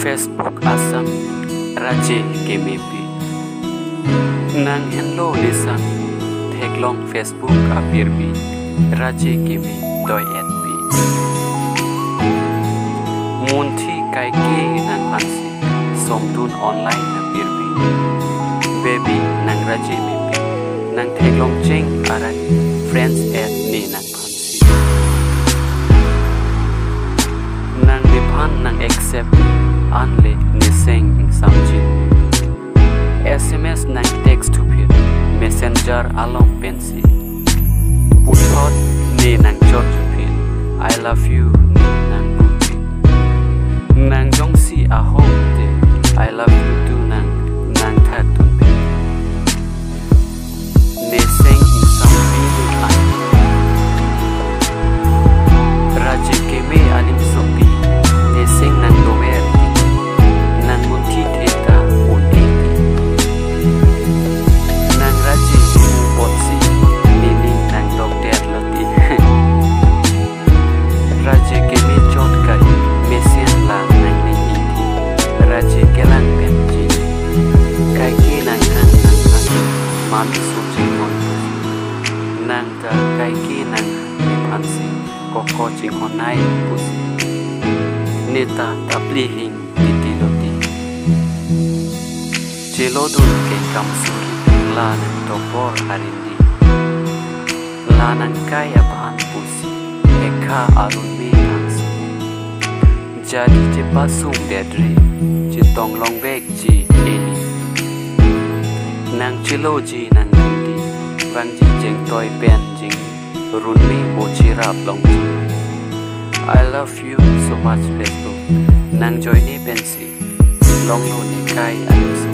Facebook asam raje kemepi nang hello lisan teklong Facebook apirbi raje kemi doi @p munthi kai ke nang ansi somtun online apirbi baby nang raje mepi nang teklong cheng aran friends ni nang ansi nang dipan nang accept anle niseng samji SMS nang text to pit messenger along pensi puthot ni nang chot to pit I love you ni nang buti nang jongsi a home te I love you too nang that to pit niseng samji an raje keme alim sopi niseng nang domer nang munti theta unti nang raji botsi meaning nang doctor lati raji kemi chot kai mesian la nang ni iti raji kelang penji kai ki nang nang mami suci mon nang ta kai ki nang ni phansi koko ching honai pusi neta tapli hing titi loti Jelo dun ke kam suki la nang topor harindi la nang kai apan pusi ekha arun me nansi jadi je pasung dedre je tong long bek ji eni nang jelo ji nang rindi bang ji jeng toy pen jing run me bo chirap long ji I love you so much Facebook nang joy ni pensi long lo ni kai anis